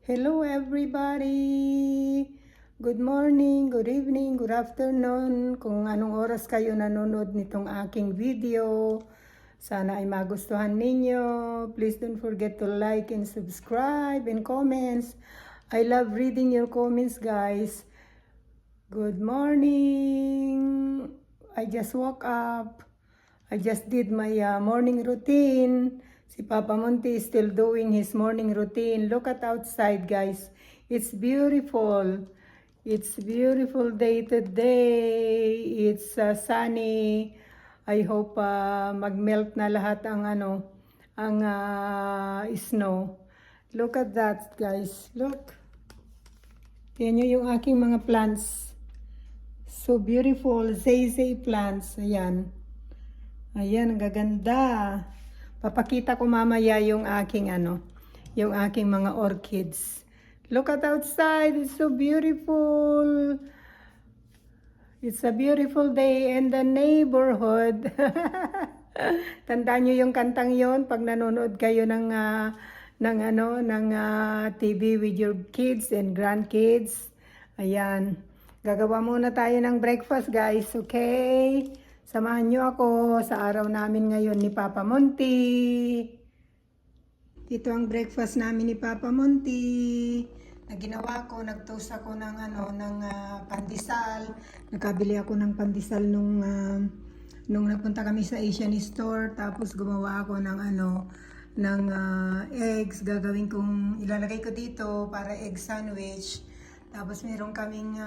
Hello everybody! Good morning, good evening, good afternoon. Kung anong oras kayo nanonood nitong aking video, sana ay magustuhan ninyo. Please don't forget to like and subscribe and comments. I love reading your comments, guys. Good morning! I just woke up. I just did my morning routine. Si Papa Monty is still doing his morning routine. Look at outside, guys. It's beautiful. It's beautiful day today. It's sunny. I hope magmelt na lahat ang snow. Look at that, guys. Look. Tingnan nyo yung aking mga plants. So beautiful. Zay plants. Ayan. Ayan, ang gaganda. Papakita ko mamaya yung aking yung aking mga orchids. Look at outside, it's so beautiful. It's a beautiful day in the neighborhood. Tandaan niyo yung kantang yon pag nanonood kayo ng TV with your kids and grandkids. Ayan. Gagawa muna tayo ng breakfast, guys, okay? Samahan nyo ako sa araw namin ngayon ni Papa Monty. Ito ang breakfast namin ni Papa Monty. Na ginawa ko, nag-toast ako ng pandesal. Nakabili ako ng pandesal nung nagpunta kami sa Asian store. Tapos gumawa ako ng eggs. Gagawin kong ilalagay ko dito para egg sandwich. Tapos meron kaming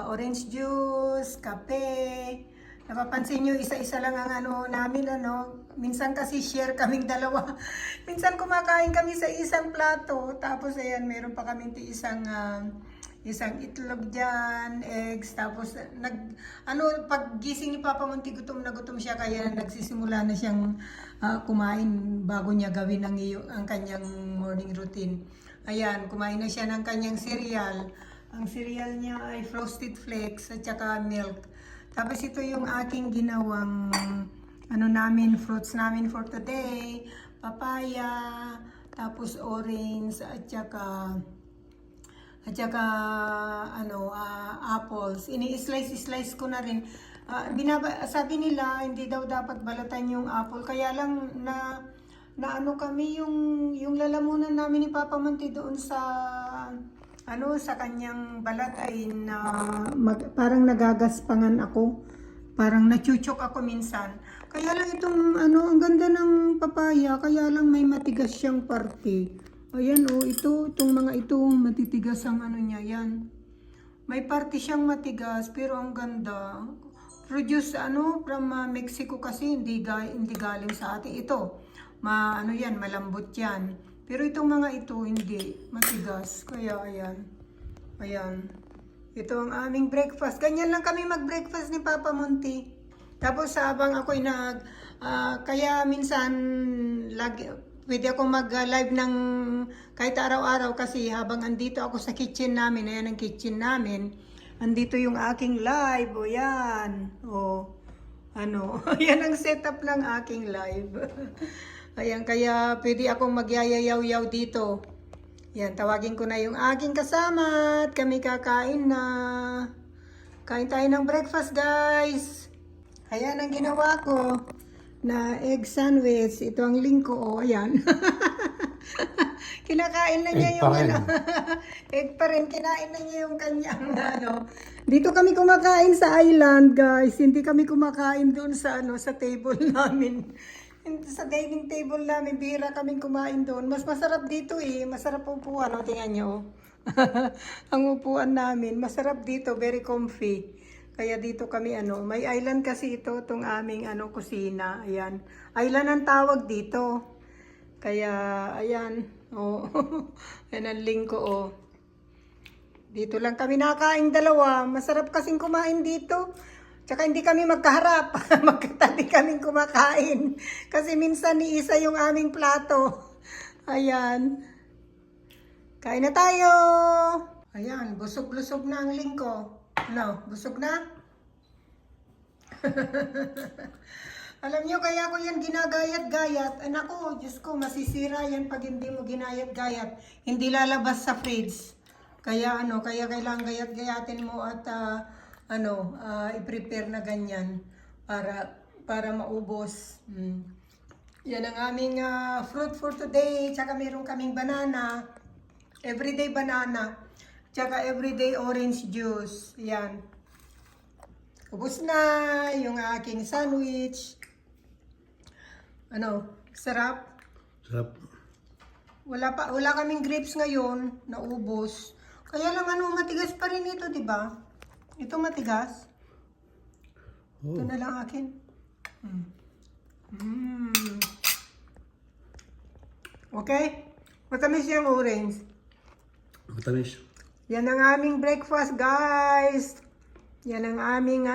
orange juice, kape. Napapansin nyo, isa-isa lang ang namin, Minsan kasi share kaming dalawa. Minsan kumakain kami sa isang plato. Tapos ayan, meron pa kaming isang itlog dyan, eggs. Tapos, pag gising ni Papa Monty, gutom na gutom siya. Kaya nagsisimula na siyang kumain bago niya gawin ang kanyang morning routine. Ayan, kumain na siya ng kanyang cereal. Ang cereal niya ay Frosted Flakes at saka milk. Tapos ito yung aking ginawang fruits namin for today. Papaya, tapos orange at saka apples. Ini-slice ko na rin. Sabi nila hindi daw dapat balatan yung apple. Kaya lang kami yung lalamunan namin ni Papa Monty doon sa kanyang balat ay parang nagagaspangan ako. Parang nachuchok ako minsan. Kaya lang itong ang ganda ng papaya, kaya lang may matigas siyang parte. Ayan itong mga ito, matitigas ang niya, yan. May parte siyang matigas, pero ang ganda. Produce from Mexico kasi, hindi galing sa atin. Ito, malambot yan. Pero itong mga ito, hindi. Matigas. Kaya, ayan. Ayan. Ito ang aming breakfast. Ganyan lang kami mag-breakfast ni Papa Monty. Tapos, habang ako'y kaya minsan, pwede ako mag-live ng kahit araw-araw kasi habang andito ako sa kitchen namin, ayan ang kitchen namin, andito yung aking live. O, yan. O, yan ang setup ng aking live. Ayan, kaya pwede akong magyayayaw-yaw dito. Yan, tawagin ko na yung aking kasama at kami kakain na. Kain tayo ng breakfast, guys. Ayan ang ginawa ko na egg sandwich. Ito ang link ko, ayan. Kinakain na niya yung egg pa rin, kinain na niya yung kanyang Dito kami kumakain sa island, guys. Hindi kami kumakain doon sa sa table namin. Sa dining table namin, bihira kaming kumain doon. Mas masarap dito Masarap upuan. Tingnan nyo. Ang upuan namin. Masarap dito. Very comfy. Kaya dito kami may island kasi ito. Itong aming kusina. Ayan. Island ang tawag dito. Kaya, ayan. Yan ang link ko. Dito lang kami nakain dalawa. Masarap kasing kumain dito. Tsaka hindi kami magkaharap. Magkatabi kaming kumakain. Kasi minsan iisa yung aming plato. Ayan. Kain na tayo. Ayan, busog-lusog na ang lingko. Busog na? Alam nyo, kaya ko yan ginagayat-gayat. Anak ko, Diyos ko, masisira yan pag hindi mo ginayat-gayat. Hindi lalabas sa fridge. Kaya kaya kailangan gayat-gayatin mo at i-prepare na ganyan para maubos. Yan ang aming fruit for today. Tsaka meron kaming banana. Everyday banana. Tsaka everyday orange juice. Yan. Ubus na yung aking sandwich. Sarap. Sarap. Wala kaming grapes ngayon, naubos. Kaya lang matigas pa rin ito, 'di ba? Ito matigas. Oh. Ito na lang akin. Okay? Matamis yung orange. Matamis. Yan ang aming breakfast, guys. Yan ang aming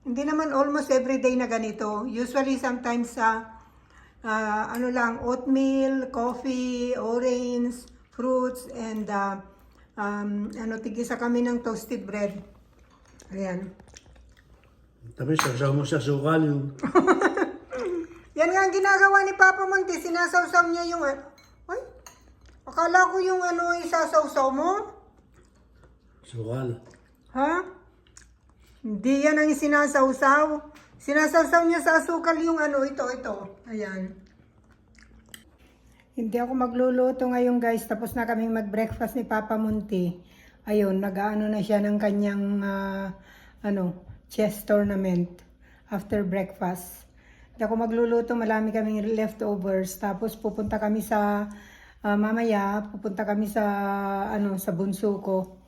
hindi naman almost everyday na ganito. Usually sometimes oatmeal, coffee, orange, fruits, and tigisa kami ng toasted bread. Ayan. Matamis. Sasaw mo sa sukal yung... Yan nga ang ginagawa ni Papa Monte. Sinasawsaw niya yung... Ay, akala ko yung isasawsaw mo. Sukal. Ha? Hindi yan ang sinasawsaw. Sinasawsaw niya sa asukal yung ito. Ayan. Hindi ako magluluto ngayon, guys. Tapos na kaming mag-breakfast ni Papa Monte. Ayun, nag-aano na siya ng kanyang chess tournament after breakfast. Hindi ako magluluto, marami kaming leftovers. Tapos pupunta kami sa mamaya, sa bunso ko.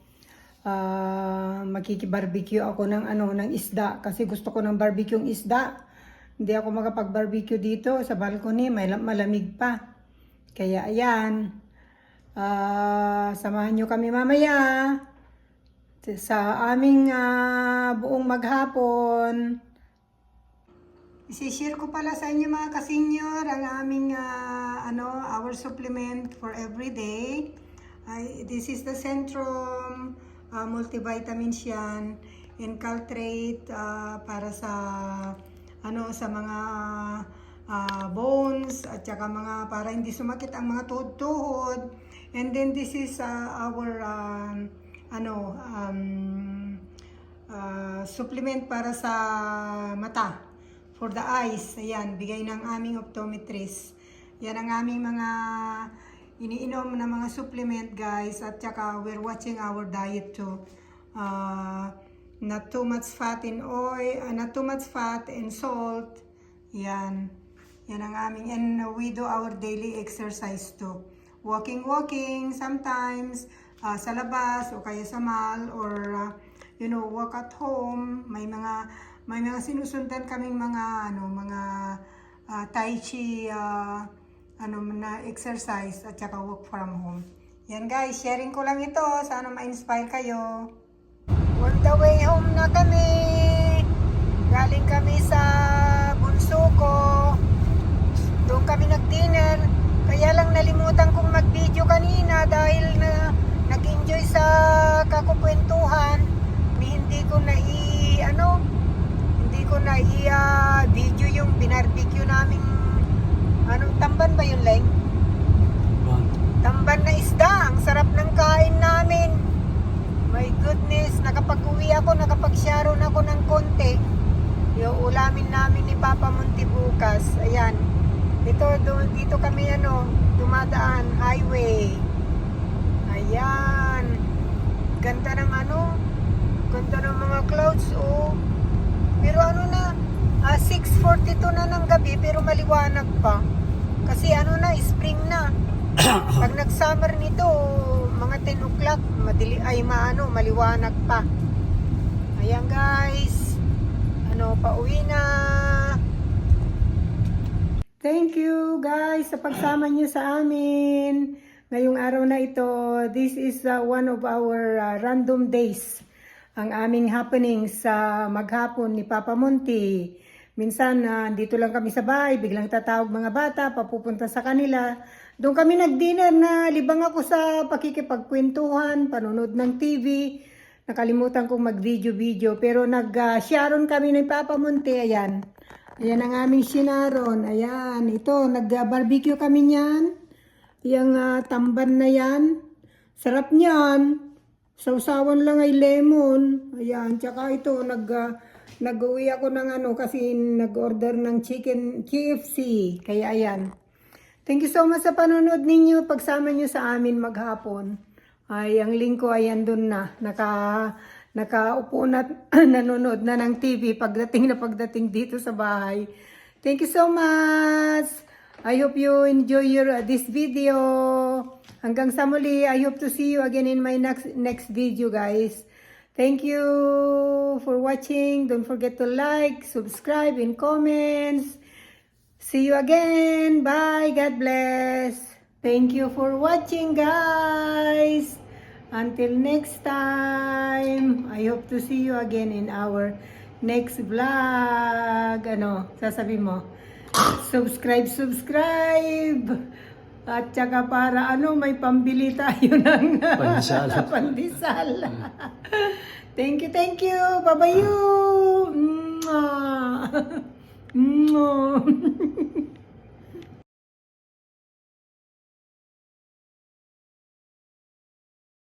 Makikibarbecue ako ng isda kasi gusto ko ng barbecue ng isda. Hindi ako makapag-barbecue dito sa balcony, malamig pa. Kaya ayan, samahan nyo kami mamaya sa aming buong maghapon. Isishare ko pala sa inyo mga kasenyor ang aming our supplement for everyday. This is the Centrum multivitamins yan, and Caltrate para sa mga bones at saka mga para hindi sumakit ang mga tuhod-tuhod. And then this is our supplement para sa mata, for the eyes. Ayan, bigay ng aming optometrist. Yan ang aming mga iniinom na mga supplement, guys, at saka we're watching our diet too. Not too much fat in oil, not too much fat and salt. Yan ang aming, and we do our daily exercise too. Walking sometimes sa labas o kaya sa mall, or walk at home. May mga sinusundan kaming mga tai chi na exercise at saka work from home. Yan, guys, sharing ko lang ito. Sana ma-inspire kayo. On the way home na kami. Galing kami sa bunso ko. Doon kami nag-dinner. Kaya lang nalimutan kong mag-video kanina dahil nag-enjoy sa kakukwentuhan. Hindi ko na video yung binarbecue namin. Tamban ba yun, Leng? Tamban na isda. Ang sarap ng kain namin. My goodness. Nakapag-uwi ako, nakapag-sharon ako ng konti. Yung ulamin namin ni Papa Monte bukas. Ayan. Dito kami dumadaan. Highway. Ayan. Ganda ng ganda ng mga clouds, oh. Pero 6:42 na ng gabi, pero maliwanag pa. Kasi spring na. Pag nag-summer nito, mga 10 o'clock, maliwanag pa. Ayan, guys. Pauwi na. Thank you, guys, sa pagsama niyo sa amin. Ngayong araw na ito, this is one of our random days. Ang aming happening sa maghapon ni Papa Monte. Minsan, dito lang kami sa bahay, biglang tatawag mga bata, papupunta sa kanila. Doon kami nag-dinner na libang ako sa pakikipagkwentuhan, panunod ng TV. nakalimutan kong mag-video. Pero nag-sharon kami ng Papa Monte. Ayan. Ayan ang aming sinaron. Ayan. Ito, nag-barbecue kami niyan. Yung tamban na yan. Sarap niyan. Sausawan lang ay lemon. Ayan. Tsaka ito, nag-uwi ako ng kasi nag-order ng chicken KFC. Kaya ayan. Thank you so much sa panonood ninyo. Pagsama nyo sa amin maghapon. Ay, ang link ko ay andun na. Nakaupo na, nanonood na ng TV pagdating dito sa bahay. Thank you so much. I hope you enjoy this video. Hanggang sa muli, I hope to see you again in my next video, guys. Thank you for watching. Don't forget to like, subscribe, and comments. See you again. Bye. God bless. Thank you for watching, guys. Until next time. I hope to see you again in our next vlog. Sasabi mo? Subscribe. At saka para may pambili tayo ng Pandesal. pandesal. Thank you. Bye-bye you. Mwah. Mwah.